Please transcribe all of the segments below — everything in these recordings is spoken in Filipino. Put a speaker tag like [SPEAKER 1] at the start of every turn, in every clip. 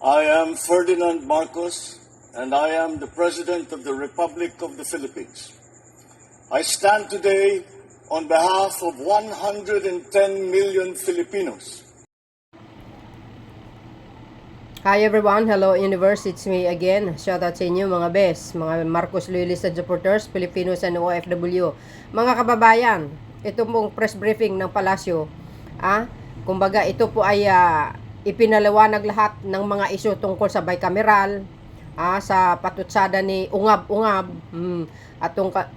[SPEAKER 1] I am Ferdinand Marcos, and I am the President of the Republic of the Philippines. I stand today on behalf of 110 million Filipinos.
[SPEAKER 2] Hi everyone, hello universe, it's me again. Shout out sa inyo mga best, mga Marcos Loyalista supporters, Filipinos and OFW. Mga kababayan, ito pong press briefing ng Palasyo. Kumbaga ito po ay ipinaliwanag lahat ng mga isyu tungkol sa bicameral, sa patutsada ni Ungab-Ungab,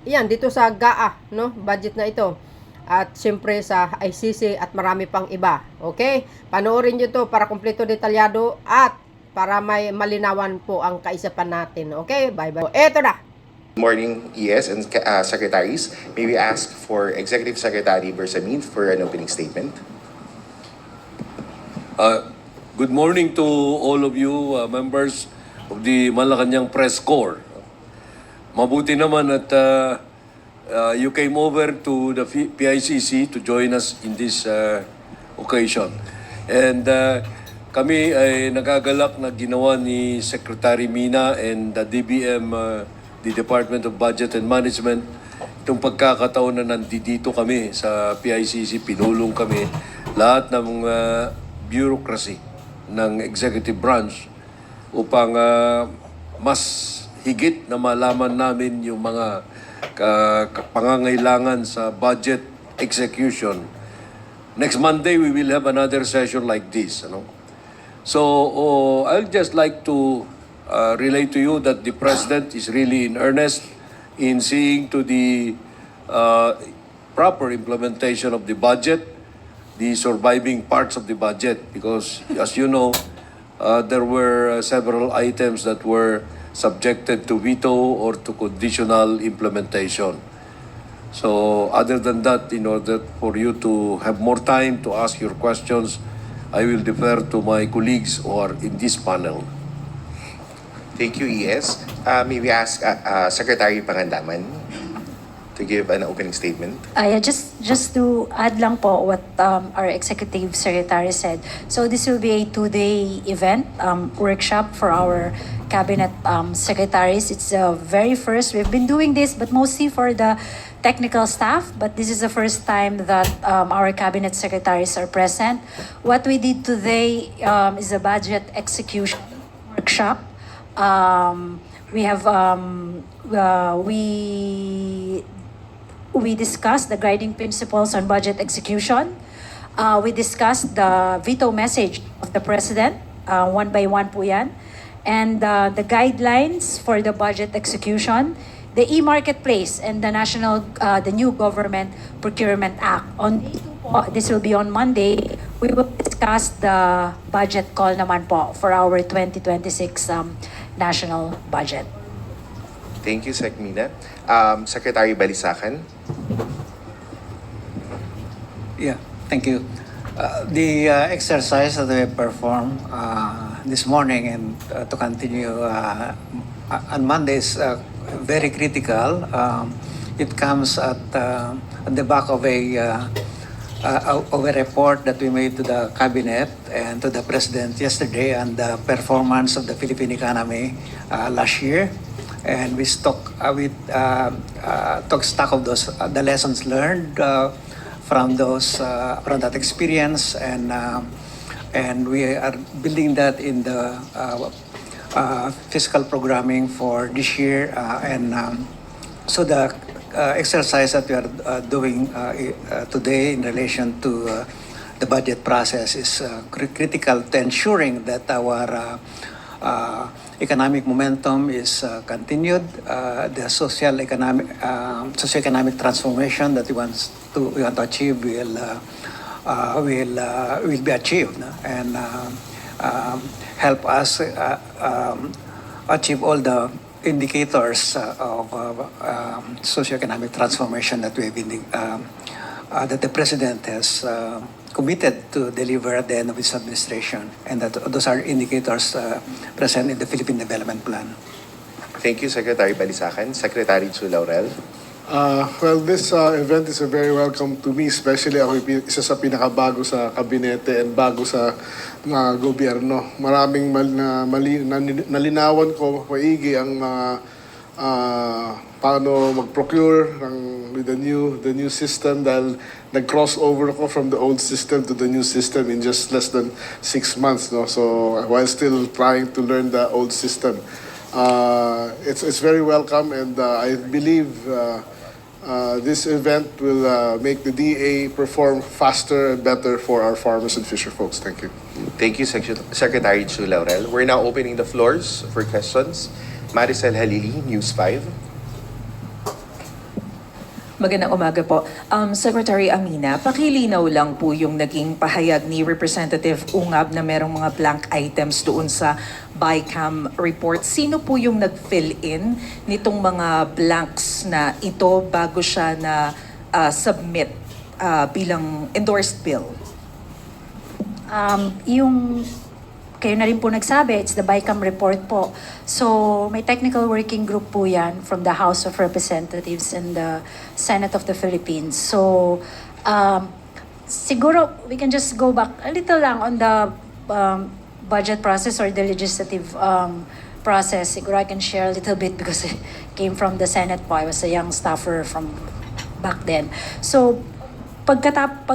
[SPEAKER 2] yan dito sa GAA, no, budget na ito. At siyempre sa ICC at marami pang iba. Okay? Panoorin nyo to para kumpleto detalyado at para may malinawan po ang kaisipan natin. Okay? Bye-bye. Eto na!
[SPEAKER 3] Good morning, ES and secretaries. May we ask for Executive Secretary Bersamin for an opening statement?
[SPEAKER 4] Good morning to all of you members of the Malacanyaang Press Corps. Mabuti naman at you came over to the PICC to join us in this occasion. And kami ay nagagalak na ginawa ni Secretary Mina and the DBM, the Department of Budget and Management, itong pagkakataon na nandito kami sa PICC, pinulong kami lahat ng bureaucracy ng executive branch upang mas higit na malaman namin yung mga pangangailangan sa budget execution. Next Monday, we will have another session like this. So, I'd just like to relate to you that the President is really in earnest in seeing to the proper implementation of the budget, the surviving parts of the budget, because, as you know, there were several items that were subjected to veto or to conditional implementation. So other than that, in order for you to have more time to ask your questions, I will defer to my colleagues who are in this panel.
[SPEAKER 3] Thank you, ES. May we ask Secretary Pangandaman to give an opening statement?
[SPEAKER 5] Just to add lang po what our Executive Secretary said. So this will be a two-day event, workshop for our Cabinet Secretaries. It's the very first. We've been doing this, but mostly for the technical staff. But this is the first time that our Cabinet Secretaries are present. What we did today is a budget execution workshop. We have we discussed the guiding principles on budget execution. We discussed the veto message of the President, one by one po yan. And the guidelines for the budget execution, the e-marketplace, and the the new Government Procurement Act. On this will be on Monday. We will discuss the budget call naman po for our 2026 national budget.
[SPEAKER 3] Thank you, Sec Mina. Secretary Balisacan.
[SPEAKER 6] Yeah, thank you. The exercise that we performed this morning and to continue on Monday is very critical. It comes at the back of a report that we made to the Cabinet and to the President yesterday on the performance of the Philippine economy last year. And we took stock of those the lessons learned from that experience, and we are building that in the fiscal programming for this year, so the exercise that we are doing today in relation to the budget process is critical to ensuring that our economic momentum is continued. The socio-economic transformation that we want to achieve will be achieved, and help us achieve all the indicators of socio-economic transformation that that the President has committed to deliver at the end of his administration, and that those are indicators present in the Philippine Development Plan.
[SPEAKER 3] Thank you, Secretary Balisacan. Secretary Chu Laurel.
[SPEAKER 7] Well, this event is very welcome to me, especially ako isa sa pinakabago sa kabinete and bago sa gobyerno. Maraming nalinawan ko maigi ang paano mag-procure with the new system dahil nag-crossover ko from the old system to the new system in just less than 6 months. No? So while still trying to learn the old system. It's very welcome, and I believe this event will make the DA perform faster and better for our farmers and fisher folks. Thank you.
[SPEAKER 3] Thank you, Secretary Chu Laurel. We're now opening the floors for questions. Maricel Halili, News 5.
[SPEAKER 8] Magandang umaga po. Secretary Amina, pakilinaw lang po yung naging pahayag ni Representative Ungab na merong mga blank items doon sa BICAM report. Sino po yung nag-fill in nitong mga blanks na ito bago siya na submit bilang endorsed bill?
[SPEAKER 5] Yung kayo na rin po nagsabi, it's the BICAM report po. So, may technical working group po yan from the House of Representatives and the Senate of the Philippines. So, siguro, we can just go back a little lang on the budget process or the legislative process. Siguro I can share a little bit because it came from the Senate po. I was a young staffer from back then. So, pag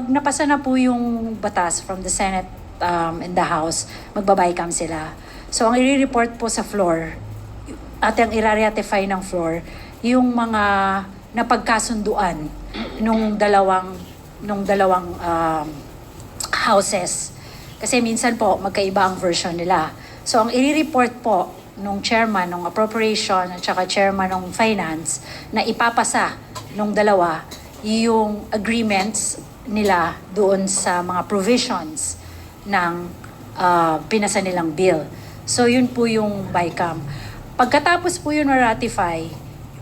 [SPEAKER 5] napasa na po yung batas from the Senate in the House, magbabaycam sila. So, ang i-report po sa floor, at ang i-ratify ng floor, yung mga napagkasunduan nung dalawang houses. Kasi minsan po, magkaiba ang version nila. So, ang i-report po nung chairman ng appropriation at saka chairman ng finance na ipapasa nung dalawa yung agreements nila doon sa mga provisions ng pinasa nilang bill. So, yun po yung BICAM. Pagkatapos po yun na-ratify,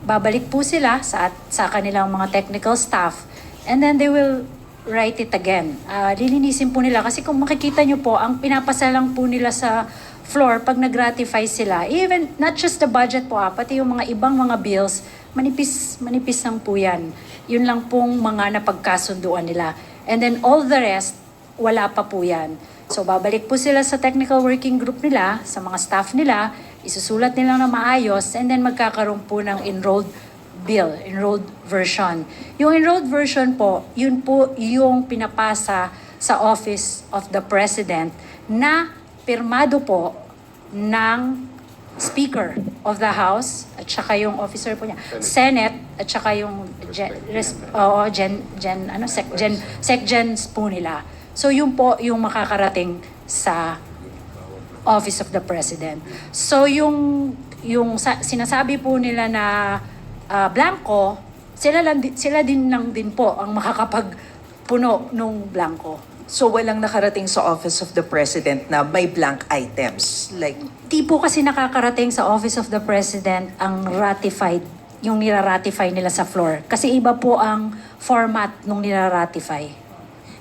[SPEAKER 5] babalik po sila sa kanilang mga technical staff and then they will write it again. Lilinisin po nila kasi kung makikita nyo po, ang pinapasa lang po nila sa floor pag nag-ratify sila, even not just the budget po, pati yung mga ibang mga bills, manipis lang po yan. Yun lang pong mga napagkasunduan nila. And then all the rest, wala pa po yan. So, babalik po sila sa technical working group nila, sa mga staff nila, isusulat nila na maayos, and then magkakaroon po ng enrolled bill, enrolled version. Yung enrolled version po, yun po yung pinapasa sa Office of the President na pirmado po ng Speaker of the House at saka yung officer po niya, Senate at saka yung SecGens po nila. So, yun po yung makakarating sa Office of the President. So, yung sinasabi po nila na blanco, sila din lang din po ang makakapagpuno nung blanco.
[SPEAKER 8] So, walang nakarating sa Office of the President na may blank items? Like,
[SPEAKER 5] Di po kasi nakakarating sa Office of the President ang ratified, yung nira-ratify nila sa floor. Kasi iba po ang format nung nira-ratify.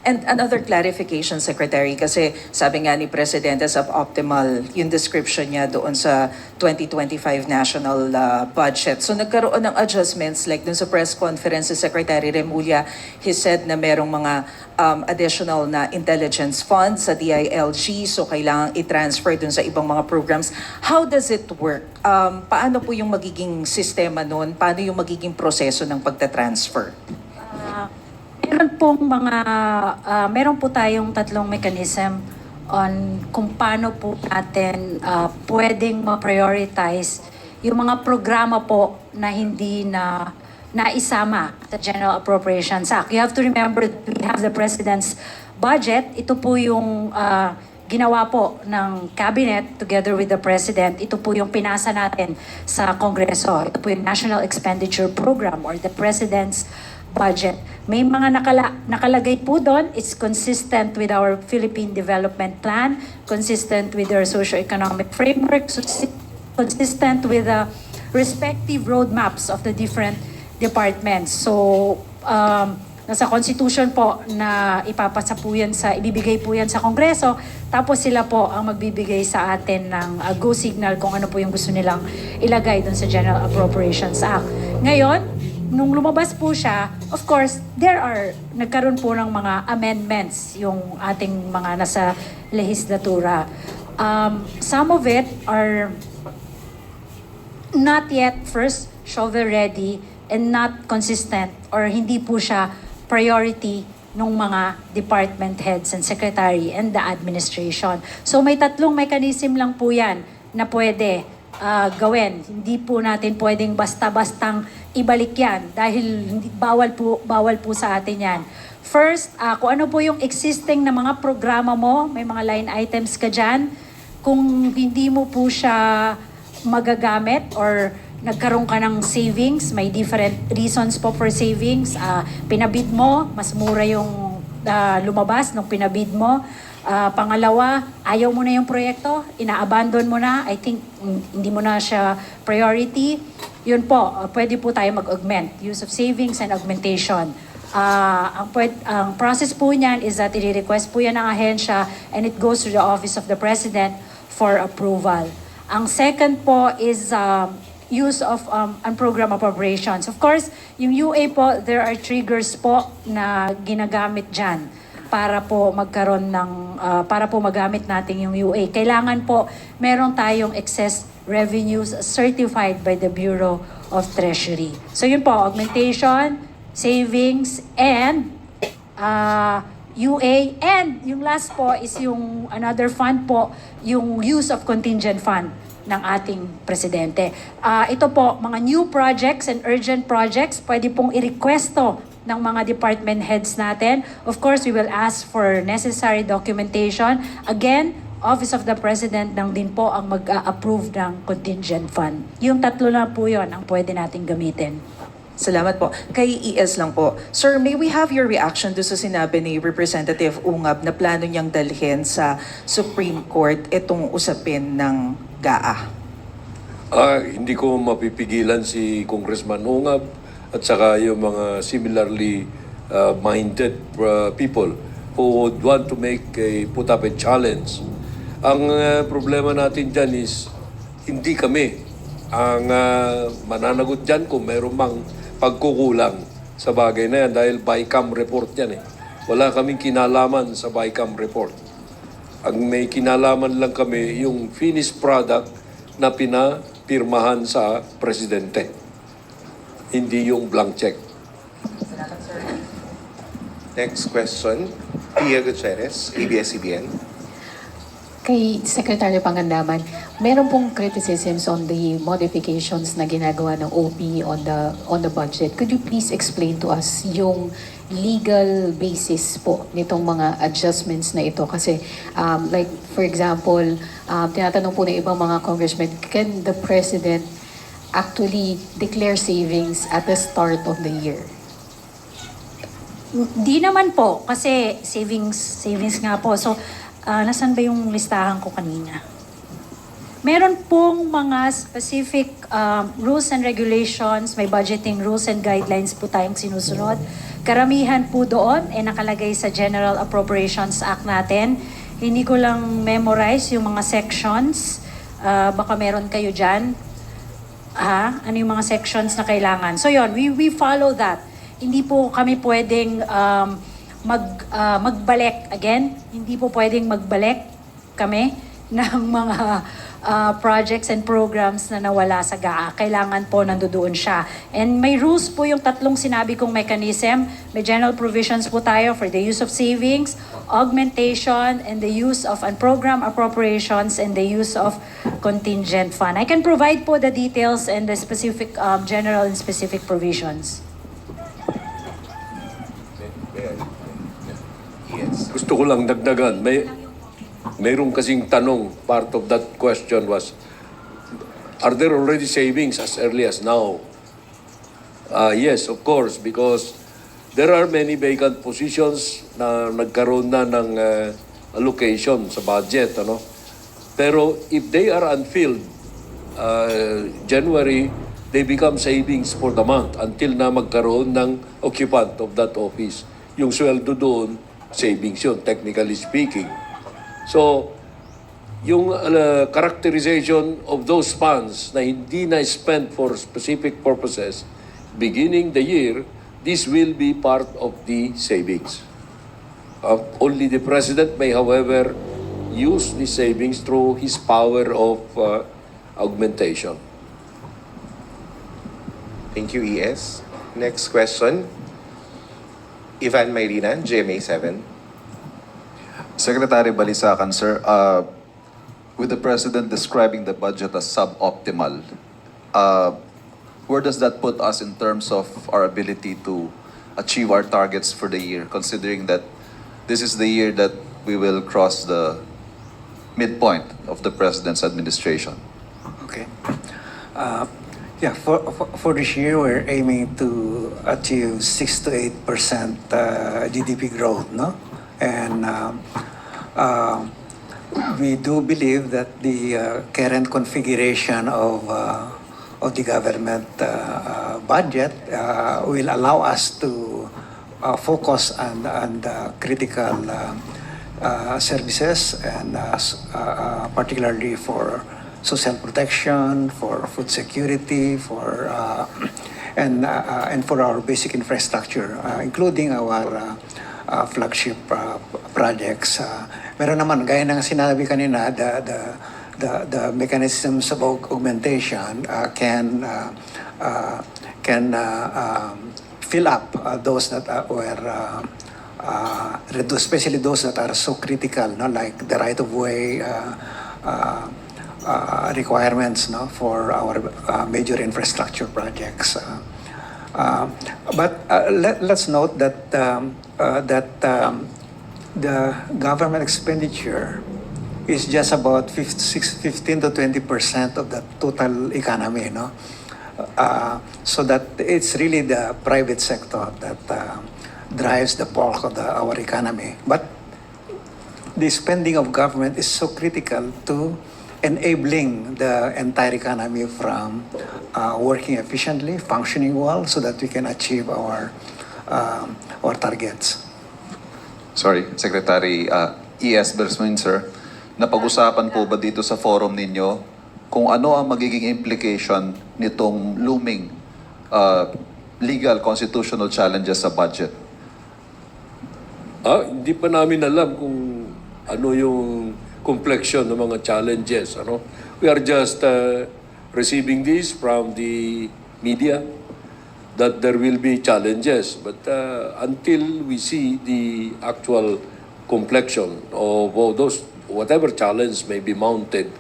[SPEAKER 8] and another clarification, Secretary, kasi sabi nga ni Presidente suboptimal yung description niya doon sa 2025 national budget. So nagkaroon ng adjustments like dun sa press conference si Secretary Remulla, he said na merong mga additional na intelligence funds sa DILG, so kailangan i-transfer dun sa ibang mga programs. How does it work? Paano po yung magiging sistema nun? Paano yung magiging proseso ng pagta-transfer?
[SPEAKER 5] Meron po tayong tatlong mechanism on kung paano po natin pwedeng ma-prioritize yung mga programa po na hindi na naisama sa General Appropriations Act. You have to remember that we have the President's budget. Ito po yung ginawa po ng Cabinet together with the President. Ito po yung pinasa natin sa Kongreso. Ito po yung National Expenditure Program or the President's budget. May mga nakalagay po doon. It's consistent with our Philippine Development Plan, consistent with our socio-economic framework, consistent with the respective roadmaps of the different departments. So, nasa Constitution po na ibibigay po yan sa Kongreso, tapos sila po ang magbibigay sa atin ng go signal kung ano po yung gusto nilang ilagay doon sa General Appropriations Act. Ngayon, nung lumabas po siya, of course, nagkaroon po ng mga amendments yung ating mga nasa lehislatura. Some of it are not yet first shovel ready and not consistent or hindi po siya priority ng mga department heads and secretary and the administration. So may tatlong mechanism lang po yan na pwede gawin. Hindi po natin pwedeng basta-bastang ibalik yan dahil bawal po sa atin yan. First, kung ano po yung existing na mga programa mo, may mga line items ka dyan, kung hindi mo po siya magagamit or nagkaroon ka ng savings, may different reasons po for savings, pinabid mo, mas mura yung lumabas nung pinabid mo. Pangalawa, ayaw mo na yung proyekto, ina-abandon mo na, I think hindi mo na siya priority. Yun po, pwede po tayo mag-augment, use of savings and augmentation. Ang process po niyan is that i-request po yan ng ahensya and it goes to the Office of the President for approval. Ang second po is use of unprogrammed appropriations. Of course, yung UA po, there are triggers po na ginagamit dyan para po magkaroon ng para po magamit natin yung UA. Kailangan po meron tayong excess revenues certified by the Bureau of Treasury. So yun po, augmentation, savings, and UA. And yung last po is yung another fund po, yung use of contingent fund ng ating presidente. Ito po, mga new projects and urgent projects, pwede pong i-requesto ng mga department heads natin. Of course, we will ask for necessary documentation. Again, Office of the President lang din po ang mag-approve ng contingent fund. Yung tatlo lang po yun ang pwede natin gamitin.
[SPEAKER 8] Salamat po. Kay ES lang po. Sir, may we have your reaction do sa sinabi ni Representative Ungab na plano niyang dalhin sa Supreme Court itong usapin ng GAA?
[SPEAKER 4] Hindi ko mapipigilan si Congressman Ungab at saka yung mga similarly minded people who would want to put up a challenge. Ang problema natin dyan is hindi kami ang mananagot dyan kung mayroong mang pagkukulang sa bagay na yan dahil BICAM report yan eh. Wala kaming kinalaman sa BICAM report. Ang may kinalaman lang kami yung finished product na pinapirmahan sa presidente. Hindi yung blank check.
[SPEAKER 3] Next question, Pia Gutierrez, ABS-CBN.
[SPEAKER 9] Kay Secretary Pangandaman, meron pong criticisms on the modifications na ginagawa ng OP on the budget. Could you please explain to us yung legal basis po nitong mga adjustments na ito? Kasi like for example, tinatanong po ng ibang mga congressmen, can the President actually declare savings at the start of the year?
[SPEAKER 5] Di naman po, kasi savings nga po. So, nasan ba yung listahan ko kanina? Meron pong mga specific rules and regulations, may budgeting rules and guidelines po tayong sinusunod. Karamihan po doon ay nakalagay sa General Appropriations Act natin. Hindi ko lang memorize yung mga sections. Baka meron kayo dyan. Ano yung mga sections na kailangan. So yun, we follow that. Hindi po kami pwedeng magbalik again. Hindi po pwedeng magbalik kami ng mga projects and programs na nawala sa GAA. Kailangan po nandoon siya. And may rules po yung tatlong sinabi kong mechanism. May general provisions po tayo for the use of savings, augmentation, and the use of unprogrammed appropriations, and the use of contingent fund. I can provide po the details and the specific general and specific provisions.
[SPEAKER 3] Yes.
[SPEAKER 4] Gusto ko lang dagdagan. Mayroong kasing tanong, part of that question was, are there already savings as early as now? Yes, of course, because there are many vacant positions na nagkaroon na ng allocation sa budget. Ano? Pero if they are unfilled, January, they become savings for the month until na magkaroon ng occupant of that office. Yung sweldo doon, savings yun, technically speaking. So, yung characterization of those funds na hindi na spent for specific purposes, beginning the year, this will be part of the savings. Only the President may, however, use the savings through his power of augmentation.
[SPEAKER 3] Thank you, ES. Next question. Ivan Mayrina, GMA7.
[SPEAKER 10] Secretary Balisacan, sir, with the President describing the budget as suboptimal, where does that put us in terms of our ability to achieve our targets for the year, considering that this is the year that we will cross the midpoint of the President's administration?
[SPEAKER 6] Okay. Yeah, for this year, we're aiming to achieve 6 to 8% GDP growth, no? And we do believe that the current configuration of the government budget will allow us to focus on the critical services, and particularly for social protection, for food security, and for our basic infrastructure, including our flagship projects. Meron naman, gaya ng sinabi kanina, the mechanisms of augmentation can fill up those that were reduced, especially those that are so critical, no? Like the right-of-way requirements, no, for our major infrastructure projects. But let's note that the government expenditure is just about 15 to 20% of the total economy, no? So that it's really the private sector that drives the bulk of our economy. But the spending of government is so critical to enabling the entire economy from working efficiently, functioning well, so that we can achieve our targets.
[SPEAKER 10] Sorry, Secretary E.S. Bersman, sir, napag-usapan po ba dito sa forum ninyo kung ano ang magiging implication nitong looming legal constitutional challenges sa budget?
[SPEAKER 4] Hindi pa namin alam kung ano yung complexion ng mga challenges. Ano? We are just receiving this from the media that there will be challenges. But until we see the actual complexion of those, whatever challenge may be mounted,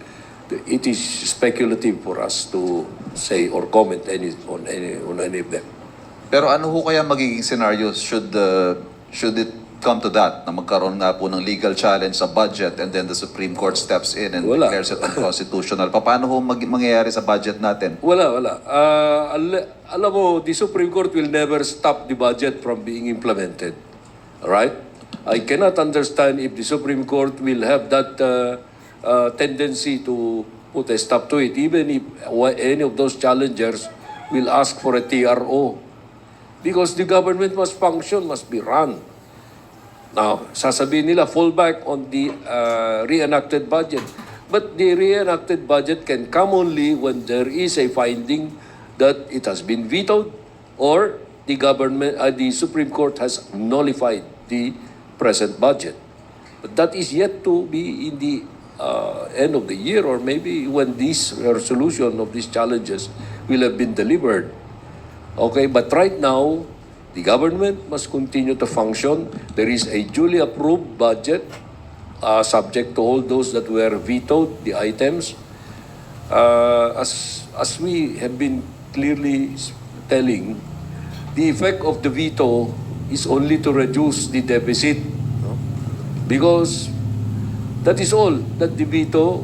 [SPEAKER 4] it is speculative for us to say or comment on any of them.
[SPEAKER 10] Pero ano ho kaya magiging scenario should it come to that, na magkaroon nga po ng legal challenge sa budget and then the Supreme Court steps in and declares it unconstitutional? Paano ho mangyayari sa budget natin?
[SPEAKER 4] Wala. Alam mo, the Supreme Court will never stop the budget from being implemented. Alright? I cannot understand if the Supreme Court will have that tendency to put a stop to it, even if any of those challengers will ask for a TRO. Because the government must function, must be run. Now, sasabihin nila, fall back on the reenacted budget. But the reenacted budget can come only when there is a finding that it has been vetoed or the Supreme Court has nullified the present budget. But that is yet to be in the end of the year, or maybe when this resolution of these challenges will have been delivered. Okay, but right now, the government must continue to function. There is a duly approved budget subject to all those that were vetoed, the items. As we have been clearly telling, the effect of the veto is only to reduce the deficit. No? Because that is all that the veto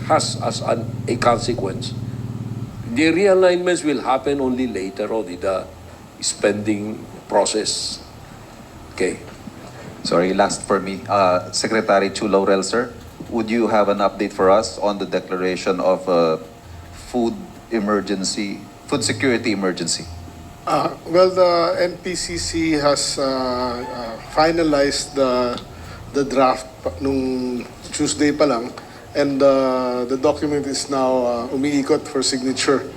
[SPEAKER 4] has as a consequence. The realignments will happen only later on in the spending process. Okay.
[SPEAKER 10] Sorry, last for me. Secretary Chu Laurel, sir, would you have an update for us on the declaration of food security emergency?
[SPEAKER 7] Well, the NPCC has finalized the draft nung Tuesday pa lang, and the document is now umiikot for signature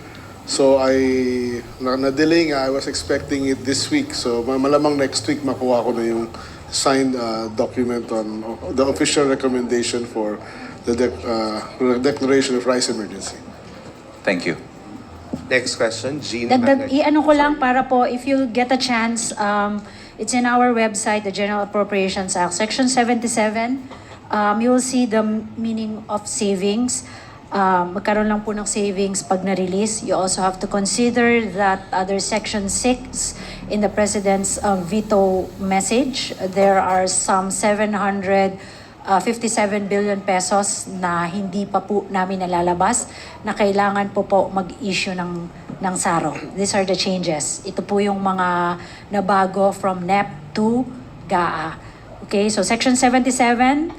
[SPEAKER 7] So na-delay nga, I was expecting it this week. So malamang next week makuha ko na yung signed document on the official recommendation for the declaration of rice emergency.
[SPEAKER 10] Thank you.
[SPEAKER 3] Next question, Jean
[SPEAKER 5] Dagdag,
[SPEAKER 3] Magalis.
[SPEAKER 5] i-ano ko lang para po, if you get a chance, it's in our website, the General Appropriations Act, Section 77. You will see the meaning of savings. Magkaroon lang po ng savings pag na-release. You also have to consider that under Section 6 in the President's veto message, there are some 757 billion pesos na hindi pa po namin nalalabas na kailangan po mag-issue ng SARO. These are the changes. Ito po yung mga nabago from NEP to GAA. Okay, so Section 77,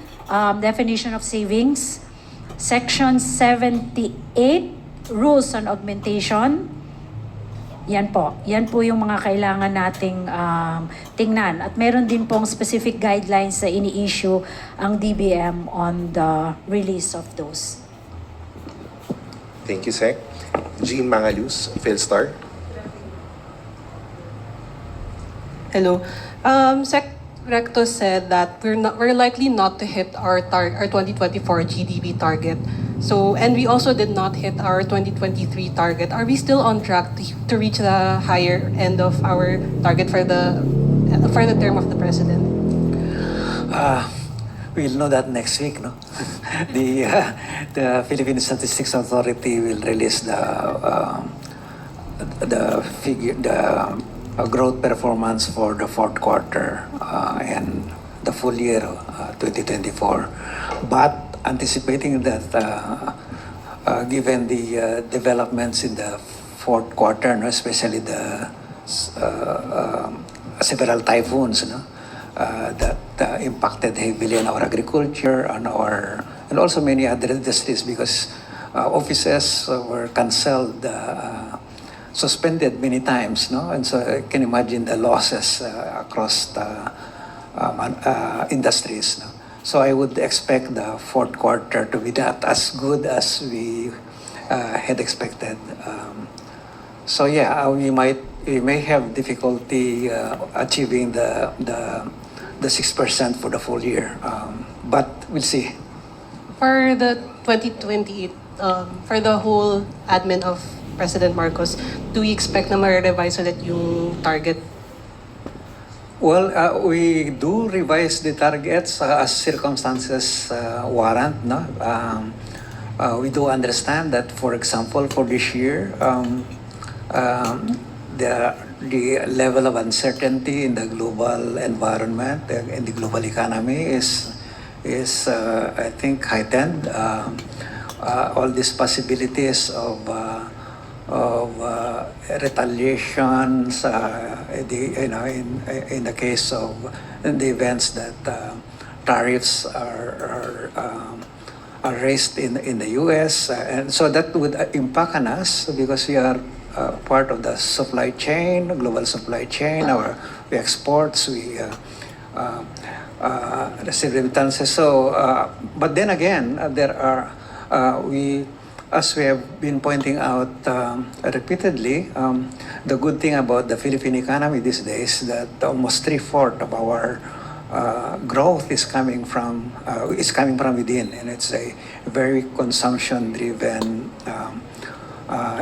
[SPEAKER 5] definition of savings. Section 78, rules on augmentation. Yan po yung mga kailangan nating tingnan. At meron din pong specific guidelines na ini-issue ang DBM on the release of those.
[SPEAKER 3] Thank you, Sec. Jean Mangalus, Philstar.
[SPEAKER 11] Hello. Sec Recto said that we're likely not to hit our 2024 GDP target. So, and we also did not hit our 2023 target. Are we still on track to reach the higher end of our target for the term of the president?
[SPEAKER 6] We'll know that next week, no? The Philippine Statistics Authority will release the growth performance for the fourth quarter and the full year 2024. But anticipating that, given the developments in the fourth quarter, no, especially the several typhoons, no, that impacted heavily on our agriculture and also many other industries because offices were cancelled, suspended many times, no? And so I can imagine the losses across the industries. No? So I would expect the fourth quarter to be not as good as we had expected. So yeah, we may have difficulty achieving the 6% for the full year, but we'll see.
[SPEAKER 11] For the 2028, for the whole admin of President Marcos, do we expect na ma-revise ulit yung target?
[SPEAKER 6] Well, we do revise the targets as circumstances warrant. No? We do understand that, for example, for this year, the level of uncertainty in the global environment, in the global economy is I think, heightened. All these possibilities of retaliations, in the case of the events that tariffs are raised in the U.S. And so that would impact on us because we are part of the supply chain, global supply chain. We exports, we receive remittances. So, but then again, there are as we have been pointing out repeatedly, the good thing about the Philippine economy these days is that almost 3/4 of our growth is coming from within, and it's a very consumption-driven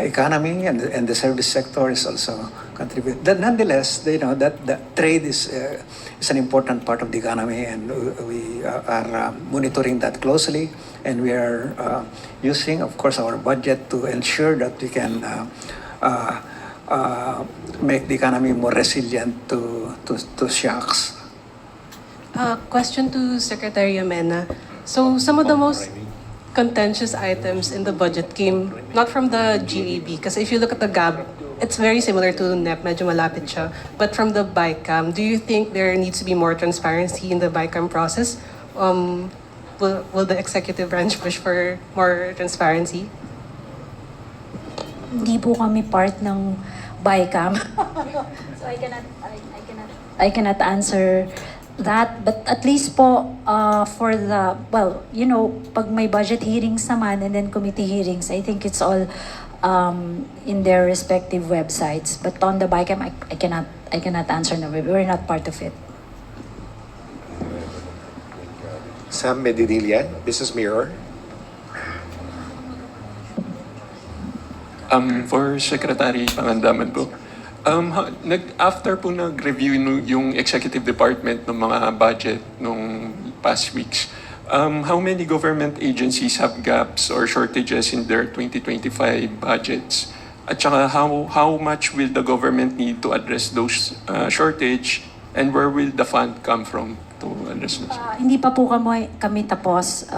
[SPEAKER 6] economy, and the service sector is also contributing. Nonetheless, that the trade is an important part of the economy, and we are monitoring that closely, and we are using, of course, our budget to ensure that we can make the economy more resilient to shocks.
[SPEAKER 11] Question to Secretary Amena. So some of the most contentious items in the budget came not from the GAB, because if you look at the GAB, it's very similar to NEP, medyo malapit siya. But from the BICAM, do you think there needs to be more transparency in the BICAM process? Will the executive branch push for more transparency?
[SPEAKER 5] Hindi po kami part ng BICAM. So I cannot answer that, but at least po for the, pag may budget hearings naman and then committee hearings, I think it's all in their respective websites. But on the BICAM, I cannot answer no. We're not part of it.
[SPEAKER 3] Sam Medinilla, Business Mirror.
[SPEAKER 12] For Secretary Pangandaman po, after po nag-review yung executive department ng mga budget nung past weeks, how many government agencies have gaps or shortages in their 2025 budgets? At saka how much will the government need to address those shortage, and where will the fund come from to address those?
[SPEAKER 5] Hindi pa po kami tapos.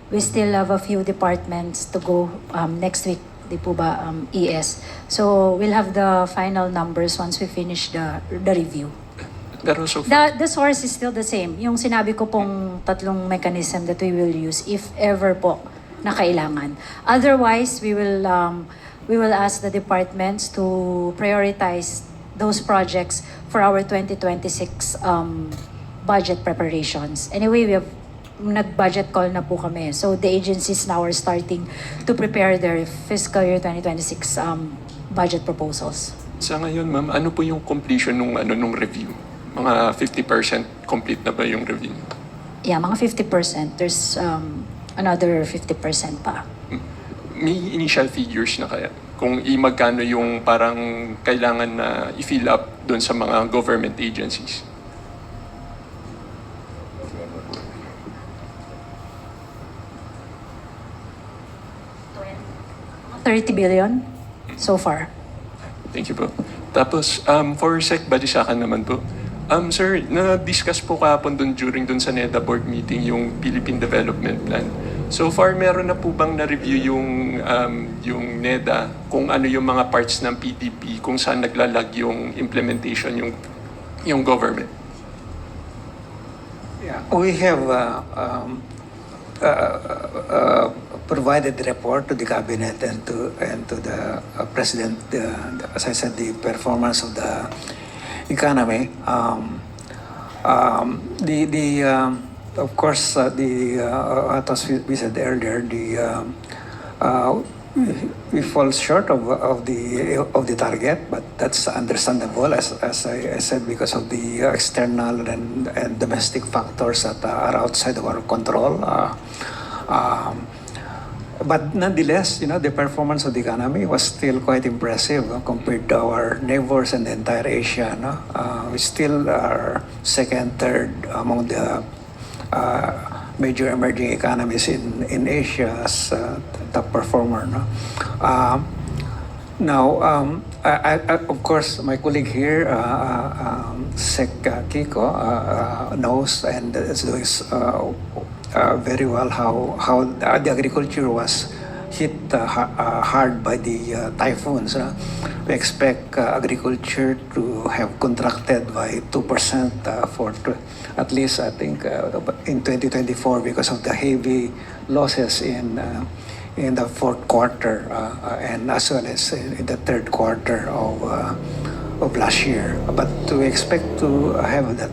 [SPEAKER 5] We still have a few departments to go next week. Di po ba, ES. So, we'll have the final numbers once we finish the review.
[SPEAKER 12] Pero so
[SPEAKER 5] The source is still the same. Yung sinabi ko pong tatlong mechanism that we will use if ever po na kailangan. Otherwise, we will ask the departments to prioritize those projects for our 2026 budget preparations. Anyway, we have nag-budget call na po kami. So the agencies now are starting to prepare their fiscal year 2026 budget proposals.
[SPEAKER 12] sa ngayon, ma'am, ano po yung completion nung review? Mga 50% complete na ba yung review?
[SPEAKER 5] Yeah, mga 50%. There's another 50% pa.
[SPEAKER 12] May initial figures na kaya? Kung magkano yung parang kailangan na i-fill up doon sa mga government agencies?
[SPEAKER 5] $30 billion so far.
[SPEAKER 12] Thank you po. Tapos, for Sec Balisacan naman po. Sir, na-discuss po kahapon during sa NEDA board meeting yung Philippine Development Plan. So far, meron na po bang na-review yung NEDA kung ano yung mga parts ng PDP, kung saan naglalag yung implementation yung government?
[SPEAKER 6] Yeah, we have provided the report to the cabinet and to the president. As I said, the performance of the economy. Of course, as we said earlier, we fall short of the target, but that's understandable, as I said, because of the external and domestic factors that are outside of our control. But nonetheless, the performance of the economy was still quite impressive compared to our neighbors and the entire Asia. We still are second, third among the major emerging economies in Asia as top performer. Of course, my colleague here, Sec Kiko, knows and is doing very well how the agriculture was hit hard by the typhoons. We expect agriculture to have contracted by 2% for at least, I think, in 2024 because of the heavy losses in the fourth quarter and as well as in the third quarter of last year. But we expect to have that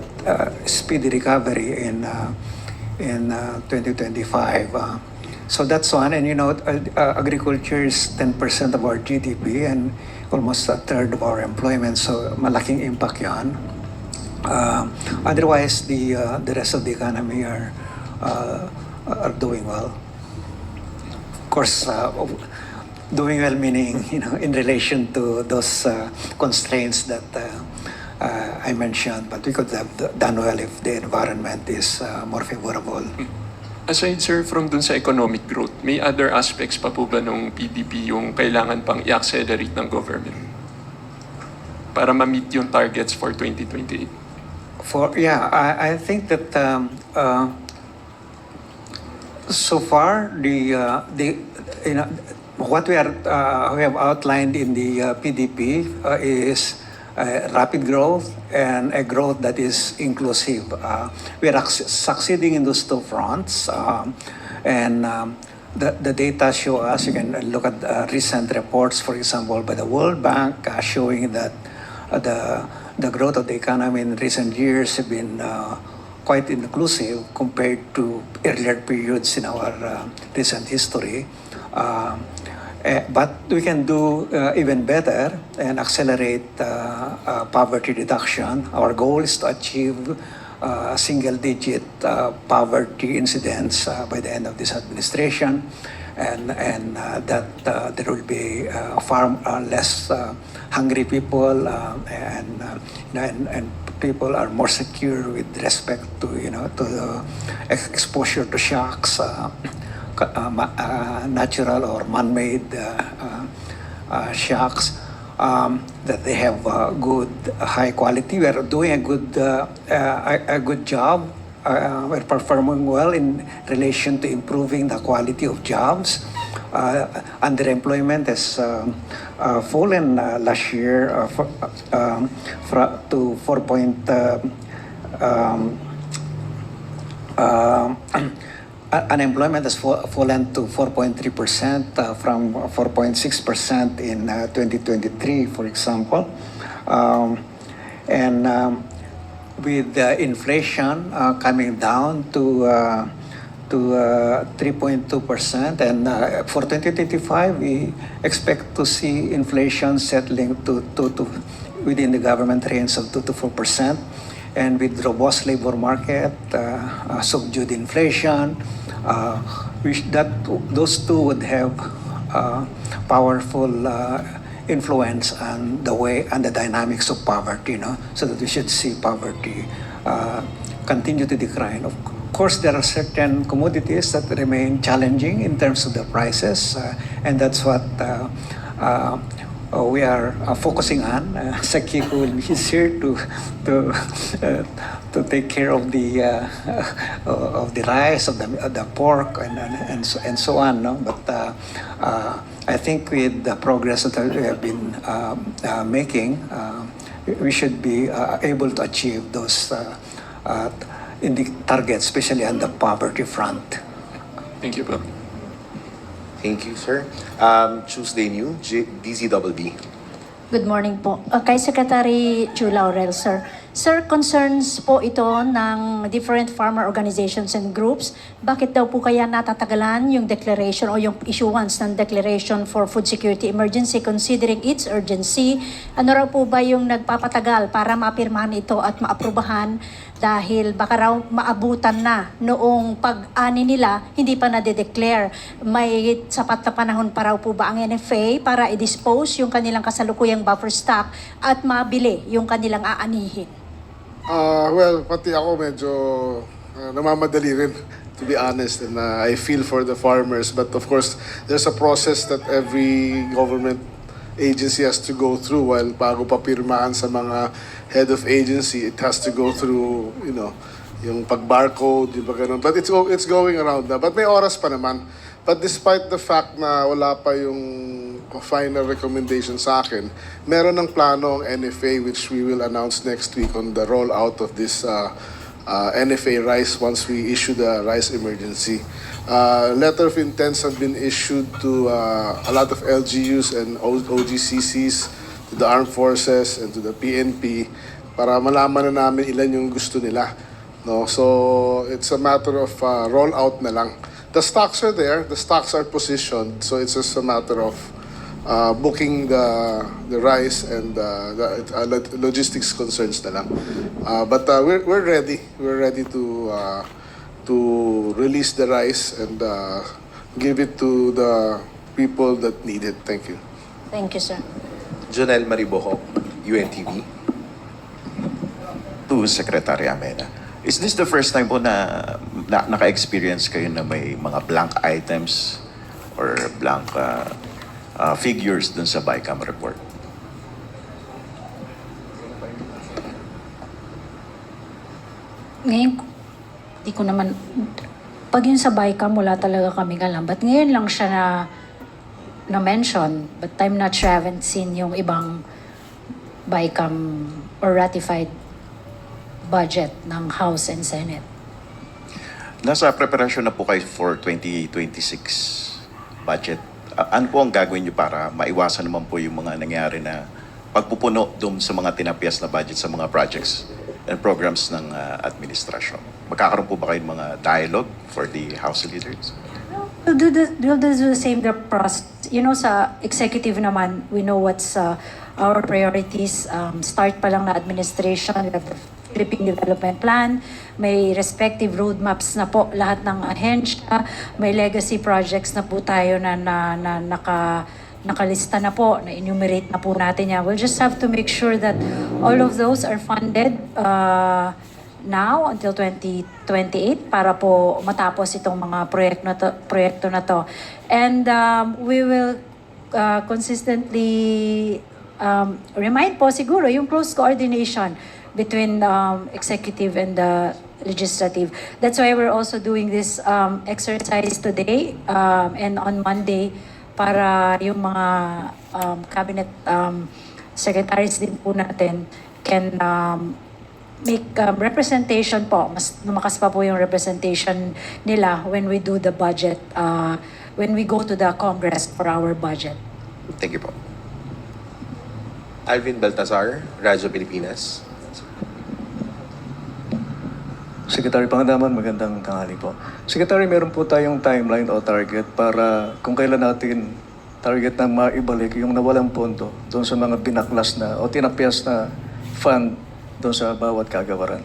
[SPEAKER 6] speedy recovery in 2025. So that's one. And agriculture is 10% of our GDP and almost a third of our employment. So malaking impact yan. Otherwise, the rest of the economy are doing well. Of course, doing well meaning in relation to those constraints that I mentioned, but we could have done well if the environment is more favorable.
[SPEAKER 12] Aside, sir, from dun sa economic growth, may other aspects pa po ba ng PDP yung kailangan pang i-accelerate ng government para ma-meet yung targets for 2028?
[SPEAKER 6] I think that so far what we have outlined in the PDP is rapid growth and a growth that is inclusive. We are succeeding in those two fronts, and the data show us. You can look at recent reports, for example, by the World Bank, showing that the growth of the economy in recent years have been quite inclusive compared to earlier periods in our recent history. But we can do even better and accelerate poverty reduction. Our goal is to achieve single-digit poverty incidence by the end of this administration, and that there will be far less hungry people, and people are more secure with respect to to the exposure to shocks. Natural or man-made shocks, that they have good, high quality. We are doing a good job. We're performing well in relation to improving the quality of jobs. Underemployment has fallen last year to 4. Unemployment has fallen to 4.3% from 4.6% in 2023, for example. With inflation coming down to 3.2%, and for 2025, we expect to see inflation settling to within the government range of 2 to 4%. And with robust labor market, subdued inflation, those two would have powerful influence on the way and the dynamics of poverty, so that we should see poverty continue to decline. Of course, there are certain commodities that remain challenging in terms of the prices, and that's what we are focusing on. Sakiko will be here to take care of the rice, of the pork, and so on. No? But I think with the progress that we have been making, we should be able to achieve those in the targets, especially on the poverty front.
[SPEAKER 12] Thank you, Bob.
[SPEAKER 3] Thank you, sir. Tuesday New, DZBB.
[SPEAKER 5] Good morning po. Kay Secretary Chu Laurel, sir. Sir, concerns po ito ng different farmer organizations and groups. Bakit daw po kaya natatagalan yung declaration o yung issuance ng declaration for food security emergency considering its urgency? Ano raw po ba yung nagpapatagal para maapirmahan ito at maaprubahan dahil baka raw maabutan na noong pag-ani nila, hindi pa nade-declare? May sapat na panahon pa raw po ba ang NFA para i-dispose yung kanilang kasalukuyang buffer stock at mabili yung kanilang aanihin?
[SPEAKER 7] Well, pati ako medyo namamadali rin, to be honest, and I feel for the farmers. But of course, there's a process that every government agency has to go through. While bago pa pirmahan sa mga head of agency, it has to go through, yung pag-barcode, yung ganun. But it's going around na. But may oras pa naman. But despite the fact na wala pa yung final recommendation sa akin, meron ng plano ang NFA which we will announce next week on the rollout of this NFA rice once we issue the rice emergency. Letter of intents have been issued to a lot of LGUs and OGCCs, to the armed forces and to the PNP para malaman na namin ilan yung gusto nila. No? So it's a matter of rollout na lang. The stocks are there, the stocks are positioned, so it's just a matter of booking the rice and the logistics concerns na lang. But we're ready. We're ready to release the rice and give it to the people that need it. Thank you.
[SPEAKER 5] Thank you, sir.
[SPEAKER 3] Jonel Maribojo, UNTV.
[SPEAKER 13] To Secretary Amena. Is this the first time po na naka-experience kayo na may mga blank items or blank figures dun sa BICAM report?
[SPEAKER 5] Ngayon, di ko naman, pag yun sa BICAM, wala talaga kami alam. But ngayon lang siya na-mention, but I'm not sure, I haven't seen yung ibang BICAM or ratified budget ng House and Senate.
[SPEAKER 13] Nasa preparasyon na po kayo for 2026 budget. Ano po ang gagawin niyo para maiwasan naman po yung mga nangyari na pagpupuno doon sa mga tinapyas na budget sa mga projects and programs ng administrasyon? Magkakaroon po ba kayo ng mga dialogue for the House leaders?
[SPEAKER 5] We'll do the same sa executive naman, we know what's our priorities. Start pa lang na administration, we have the Philippine Development Plan, may respective roadmaps na po lahat ng ahensya, may legacy projects na po tayo na nakalista na po, na-enumerate na po natin yan. We'll just have to make sure that all of those are funded now until 2028 para po matapos itong mga proyekto na to. And we will consistently remind po siguro yung close coordination between executive and the legislative. That's why we're also doing this exercise today and on Monday para yung mga cabinet secretaries din po natin can make representation po. Mas lumakas pa po yung representation nila when we do the budget, when we go to the Congress for our budget.
[SPEAKER 3] Thank you po. Alvin Baltazar, Radyo Pilipinas.
[SPEAKER 14] Secretary Pangandaman, magandang tanghali po. Secretary, meron po tayong timeline o target para kung kailan natin target na maibalik yung nawalang pondo doon sa mga binaklas na o tinapyas na fund doon sa bawat kagawaran?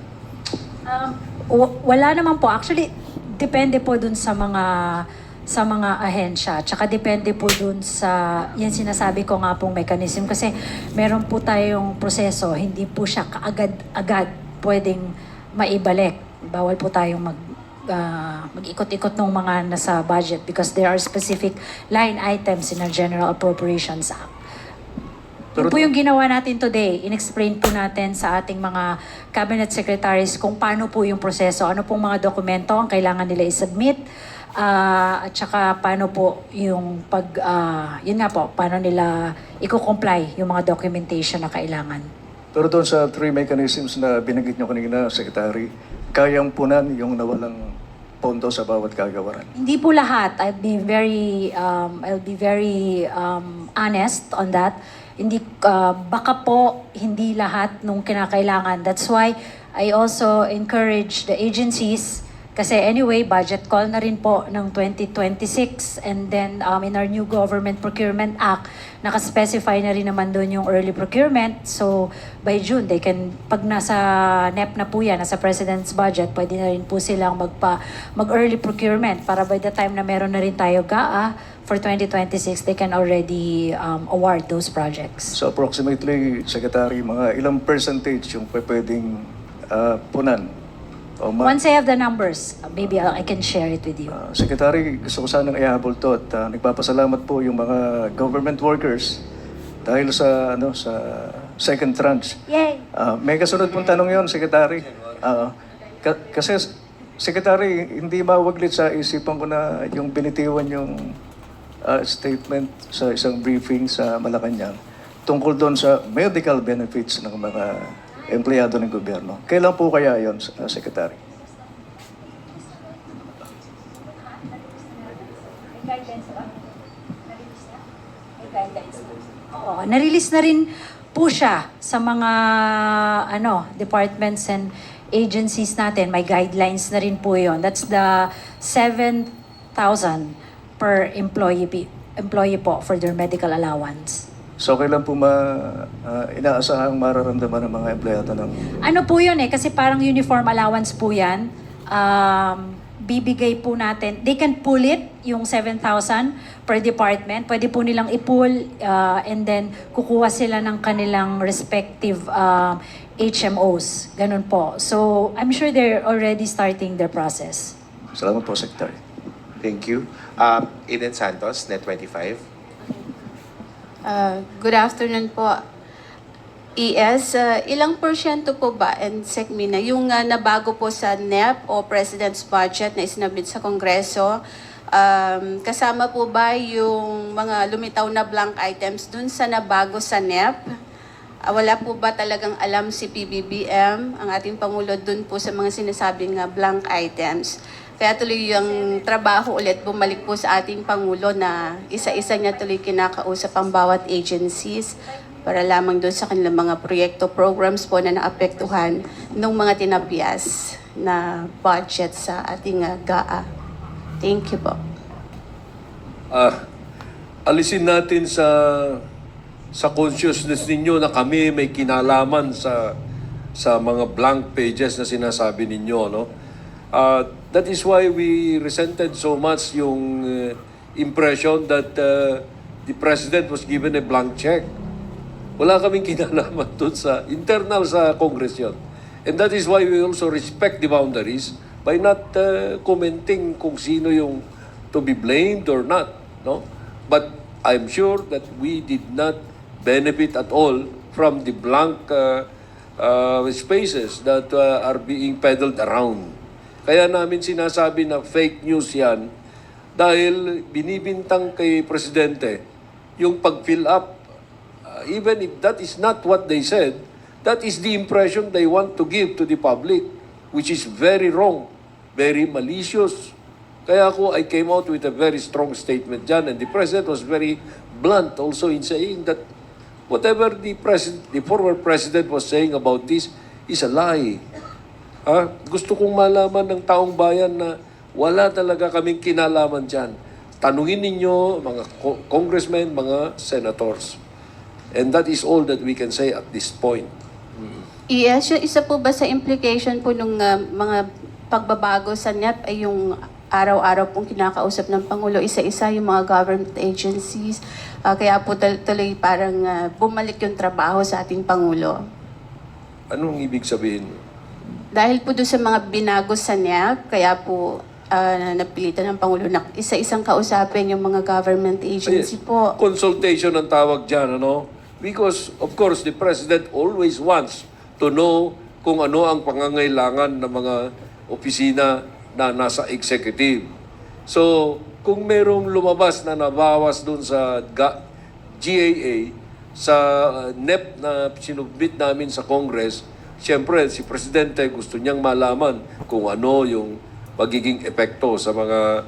[SPEAKER 5] Wala naman po. Actually, depende po dun sa mga ahensya. Tsaka depende po dun sa, yan sinasabi ko nga pong mechanism. Kasi meron po tayong proseso, hindi po siya kaagad-agad pwedeng maibalik. Bawal po tayong mag-ikot-ikot ng mga nasa budget because there are specific line items in our General Appropriations Act. Yun po yung ginawa natin today. In-explain po natin sa ating mga cabinet secretaries kung paano po yung proseso, ano pong mga dokumento ang kailangan nila i-submit, at saka paano po yung yun nga po, paano nila i-comply yung mga documentation na kailangan.
[SPEAKER 14] Pero doon sa three mechanisms na binanggit nyo kanina, Secretary, kayang punan yung nawalang pondo sa bawat kagawaran?
[SPEAKER 5] Hindi po lahat. I'll be very honest on that. Hindi baka po hindi lahat nung kinakailangan. That's why I also encourage the agencies kasi anyway budget call na rin po ng 2026 and then in our new Government Procurement Act naka-specify na rin naman doon yung early procurement. So by June they can pag nasa NEP na po yan, nasa President's budget, pwede na rin po silang mag-early procurement para by the time na meron na rin tayo GAA for 2026, they can already award those projects.
[SPEAKER 14] So approximately, Secretary, mga ilang percentage yung pwedeng punan?
[SPEAKER 5] Once I have the numbers, maybe I can share it with you.
[SPEAKER 14] Secretary, gusto ko sanang ihabol to at nagpapasalamat po yung mga government workers dahil sa second tranche.
[SPEAKER 5] Yay!
[SPEAKER 14] May kasunod pong tanong yon, Secretary. Kasi, Secretary, hindi mawaglit sa isipan ko na yung binitiwan yung statement sa isang briefing sa Malacanang tungkol doon sa medical benefits ng mga empleyado ng gobyerno. Kailan po kaya yon, Secretary?
[SPEAKER 5] Na-release na rin po siya sa mga departments and agencies natin. May guidelines na rin po yon. That's the 7,000 per employee po for their medical allowance.
[SPEAKER 14] So kailan po inaasahang mararamdaman ng mga empleyado ng...
[SPEAKER 5] Ano po yun kasi parang uniform allowance po yan. Bibigay po natin, they can pull it, yung 7,000 per department. Pwede po nilang i-pull and then kukuha sila ng kanilang respective HMOs. Ganun po. So I'm sure they're already starting their process.
[SPEAKER 14] Salamat po, Secretary.
[SPEAKER 3] Thank you. Eden Santos, Net 25.
[SPEAKER 15] Good afternoon po. ES, ilang porsyento po ba, and SECMINA, yung nabago po sa NEP o President's Budget na isinabit sa Kongreso, kasama po ba yung mga lumitaw na blank items dun sa nabago sa NEP? Wala po ba talagang alam si PBBM, ang ating Pangulo, dun po sa mga sinasabing blank items? Kaya tuloy yung trabaho ulit bumalik po sa ating Pangulo na isa-isa niya tuloy kinakausap ang bawat agencies para lamang doon sa kanilang mga proyekto, programs po na naapektuhan ng mga tinapyas na budget sa ating GAA. Thank you po.
[SPEAKER 4] alisin natin sa consciousness ninyo na kami may kinalaman sa mga blank pages na sinasabi ninyo, no? That is why we resented so much yung impression that the President was given a blank check. Wala kaming kinalaman doon sa internal sa Congress yun. And that is why we also respect the boundaries by not commenting kung sino yung to be blamed or not, no? But I'm sure that we did not benefit at all from the blank spaces that are being peddled around. Kaya namin sinasabi na fake news yan dahil binibintang kay Presidente yung pag-fill up. Even if that is not what they said, that is the impression they want to give to the public, which is very wrong, very malicious. Kaya I came out with a very strong statement dyan, and the President was very blunt also in saying that whatever the former President was saying about this is a lie. Gusto kong malaman ng taong bayan na wala talaga kaming kinalaman dyan. Tanungin ninyo mga congressmen, mga senators. And that is all that we can say at this point.
[SPEAKER 15] Yes, isa po ba sa implication po ng mga pagbabago sa NEP ay yung araw-araw pong kinakausap ng Pangulo, isa-isa yung mga government agencies, kaya po tuloy parang bumalik yung trabaho sa ating Pangulo?
[SPEAKER 4] Anong ibig sabihin?
[SPEAKER 15] Dahil po doon sa mga binago sa NEP, kaya po napilitan ng Pangulo na isa-isang kausapin yung mga government agency po.
[SPEAKER 4] Consultation ang tawag dyan, ano? Because, of course, the President always wants to know kung ano ang pangangailangan ng mga opisina na nasa executive. So, kung merong lumabas na nabawas dun sa GAA, sa NEP na sinubmit namin sa Congress, siyempre, si Presidente gusto niyang malaman kung ano yung magiging epekto sa mga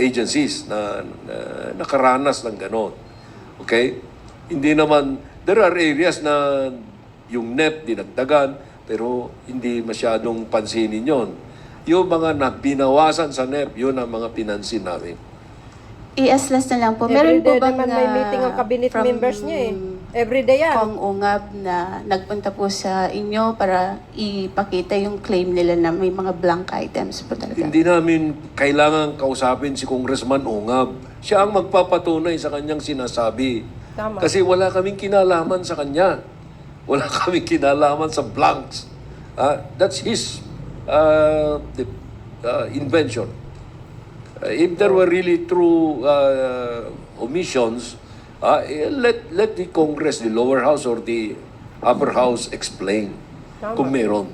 [SPEAKER 4] agencies na nakaranas ng ganon. Okay? Hindi naman, there are areas na yung NEP dinagdagan, pero hindi masyadong pansinin yon. Yung mga binawasan sa NEP, yun ang mga pinansin namin.
[SPEAKER 15] last na lang po. Meron po bang
[SPEAKER 2] may meeting ang cabinet members niya Everyday yan.
[SPEAKER 15] Kong Ungab na nagpunta po sa inyo para ipakita yung claim nila na may mga blank items po talaga?
[SPEAKER 4] Hindi namin kailangan kausapin si Congressman Ungab. Siya ang magpapatunay sa kanyang sinasabi.
[SPEAKER 2] Tama.
[SPEAKER 4] Kasi wala kaming kinalaman sa kanya. Wala kaming kinalaman sa blanks. That's his invention. If there were really true omissions, let the Congress, the lower house or the upper house explain kung meron.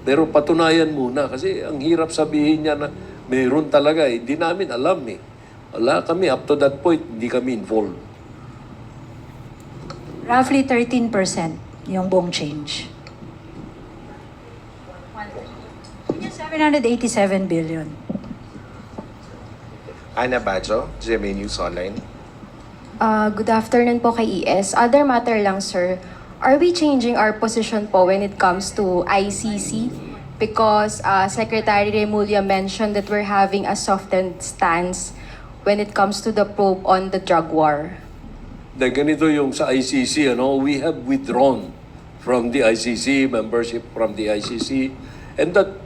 [SPEAKER 4] Pero patunayan muna kasi ang hirap sabihin niya na meron talaga. Hindi namin alam Wala kami, up to that point, hindi kami involved.
[SPEAKER 5] Roughly 13% yung buong change. 787 billion.
[SPEAKER 3] Ana Bajo, GMA News Online.
[SPEAKER 16] Good afternoon po kay ES. Other matter lang, sir. Are we changing our position po when it comes to ICC? Because Secretary Remulla mentioned that we're having a softened stance when it comes to the probe on the drug war.
[SPEAKER 4] Ganito yung sa ICC, we have withdrawn from the ICC, membership from the ICC, and that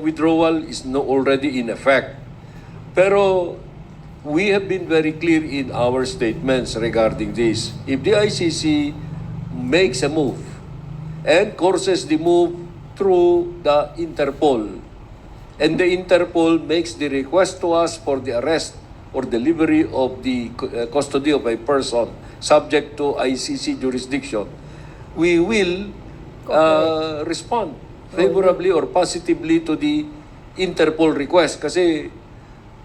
[SPEAKER 4] withdrawal is already in effect. Pero we have been very clear in our statements regarding this. If the ICC makes a move and courses the move through the Interpol, and the Interpol makes the request to us for the arrest or delivery of the custody of a person subject to ICC jurisdiction, we will respond favorably or positively to the Interpol request kasi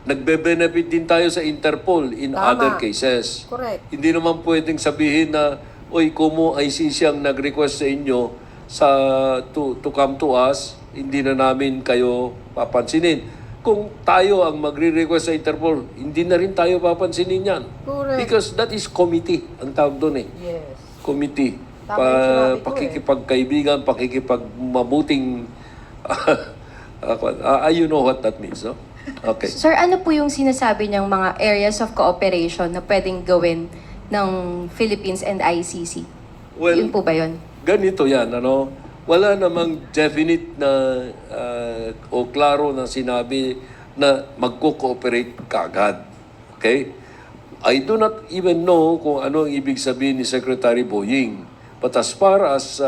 [SPEAKER 4] nagbe-benefit din tayo sa Interpol in other cases.
[SPEAKER 2] Correct.
[SPEAKER 4] Hindi naman pwedeng sabihin na, oy, kumo ICC ang nag-request sa inyo to come to us, hindi na namin kayo papansinin. Kung tayo ang magre-request sa Interpol, hindi na rin tayo papansinin yan.
[SPEAKER 2] Correct.
[SPEAKER 4] Because that is committee, ang tawag doon
[SPEAKER 2] Yes.
[SPEAKER 4] Committee.
[SPEAKER 2] Tama yung sinabi ko
[SPEAKER 4] Pakikipagkaibigan, pakikipagmabuting... you know what that means, no? Okay.
[SPEAKER 16] Sir, ano po yung sinasabi niyang mga areas of cooperation na pwedeng gawin ng Philippines and ICC?
[SPEAKER 4] Well,
[SPEAKER 16] Yun po ba yun?
[SPEAKER 4] ganito yan, ano? Wala namang definite na o klaro na sinabi na magko-cooperate kaagad. Okay? I do not even know kung ano ang ibig sabihin ni Secretary Boying. But as far as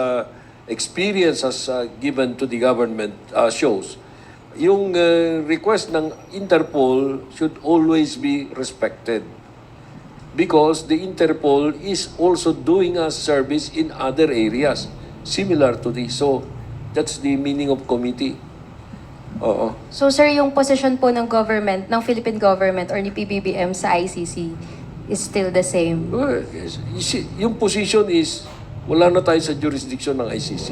[SPEAKER 4] experience as given to the government shows, yung request ng Interpol should always be respected. Because the Interpol is also doing a service in other areas similar to this. So, that's the meaning of committee. Oo.
[SPEAKER 16] So sir, yung position po ng government, ng Philippine government or ni PBBM sa ICC is still the same?
[SPEAKER 4] Well, yes. Yung position is, wala na tayo sa jurisdiction ng ICC.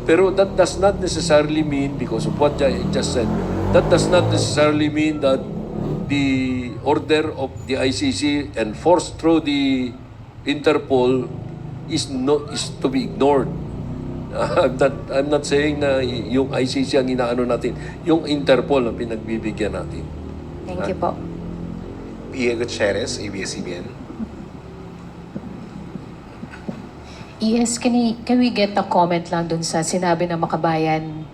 [SPEAKER 4] Pero that does not necessarily mean, because of what I just said, that does not necessarily mean that the order of the ICC enforced through the Interpol is to be ignored. I'm not saying na yung ICC ang inaano natin, yung Interpol ang pinagbibigyan natin.
[SPEAKER 16] Thank you po.
[SPEAKER 3] Pia Gutierrez, ABS-CBN.
[SPEAKER 9] Yes, can we get a comment lang dun sa sinabi ng Makabayan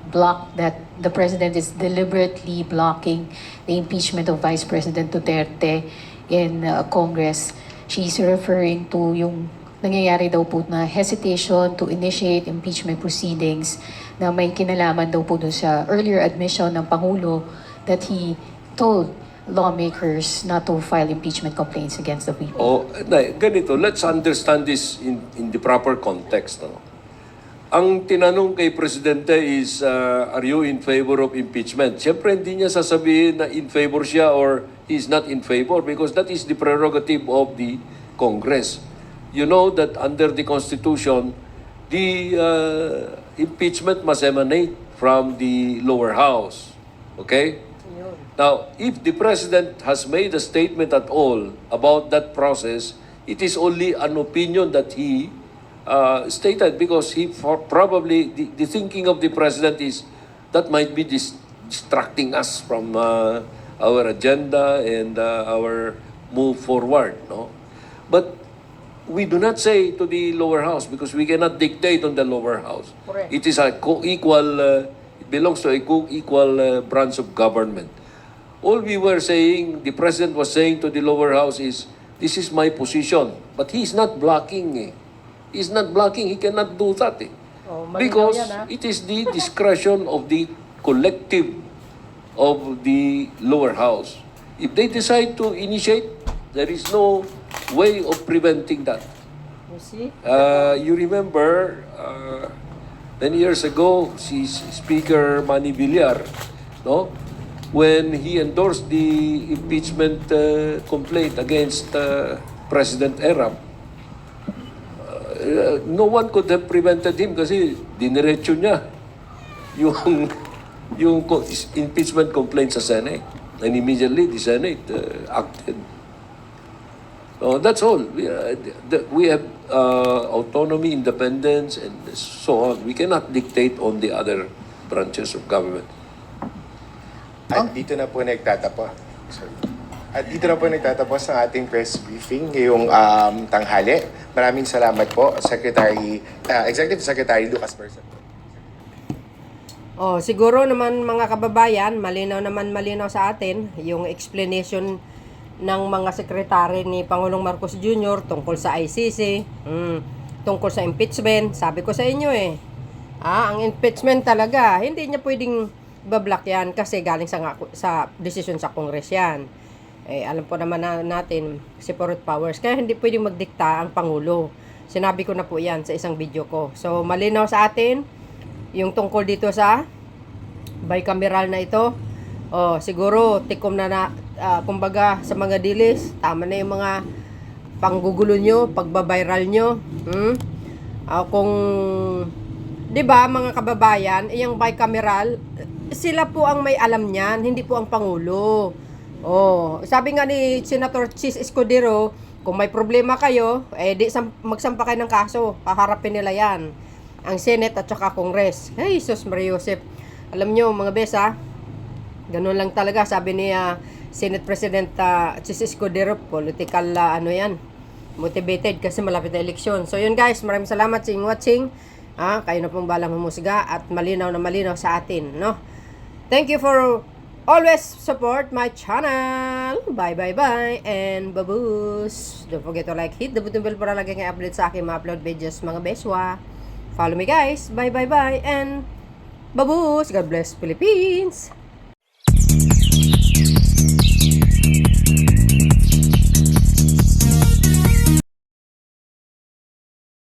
[SPEAKER 9] that the President is deliberately blocking the impeachment of Vice President Duterte in Congress. She's referring to yung nangyayari daw po na hesitation to initiate impeachment proceedings na may kinalaman daw po dun sa earlier admission ng Pangulo that he told lawmakers not to file impeachment complaints against the people.
[SPEAKER 4] Ganito, let's understand this in the proper context. No? Ang tinanong kay Presidente is, are you in favor of impeachment? Siyempre, hindi niya sasabihin na in favor siya or he's not in favor because that is the prerogative of the Congress. You know that under the Constitution, the impeachment must emanate from the lower house. Okay? Now, if the President has made a statement at all about that process, it is only an opinion that he stated because he probably, the thinking of the President is that might be distracting us from our agenda and our move forward. No? But we do not say to the lower house because we cannot dictate on the lower house.
[SPEAKER 2] Correct.
[SPEAKER 4] It is a co-equal, it belongs to a co-equal branch of government. All we were saying, the President was saying to the lower house is, this is my position. But he's not blocking. He's not blocking. He cannot do that. Because it is the discretion of the collective of the lower house. If they decide to initiate, there is no way of preventing that.
[SPEAKER 2] You see?
[SPEAKER 4] You remember, 10 years ago, si Speaker Manny Villar, no? When he endorsed the impeachment complaint against President Erap, no one could have prevented him kasi diniretso niya yung impeachment complaint sa Senate. And immediately the Senate acted. So that's all. We have autonomy, independence, and so on. We cannot dictate on the other branches of government.
[SPEAKER 3] At dito na po nagtatapos. At dito na po nagtatapos ang ating press briefing ngayong tanghali. Maraming salamat po, Executive Secretary Lucas Berson.
[SPEAKER 2] Siguro naman mga kababayan, malinaw sa atin yung explanation ng mga sekretary ni Pangulong Marcos Jr. tungkol sa ICC, tungkol sa impeachment. Sabi ko sa inyo ang impeachment talaga, hindi niya pwedeng bablock yan kasi galing sa decision sa Congress yan. Alam po naman natin, separate powers. Kaya hindi pwedeng magdikta ang Pangulo. Sinabi ko na po yan sa isang video ko. So, malinaw sa atin yung tungkol dito sa bicameral na ito. Siguro, tikom na kumbaga sa mga dilis, tama na yung mga panggugulo nyo, pagbabiral nyo. Kung, di ba mga kababayan, yung bicameral, sila po ang may alam niyan, hindi po ang Pangulo. Sabi nga ni Senator Chis Escudero, kung may problema kayo, magsampa kayo ng kaso, haharapin nila yan. Ang Senate at saka Congress. Hey, Jesus Maria Joseph. Alam nyo mga bes Ganun lang talaga, sabi ni Senate President Chis Escudero, political ano yan, motivated kasi malapit na eleksyon. So yun guys, maraming salamat sa inyong watching. Kayo na pong balang humusga at malinaw na malinaw sa atin, no? Thank you for always support my channel. Bye bye bye and baboos. Don't forget to like, hit the button bell para lagi kang update sa aking mga upload videos mga beswa. Follow me guys. Bye bye bye and baboos. God bless Philippines.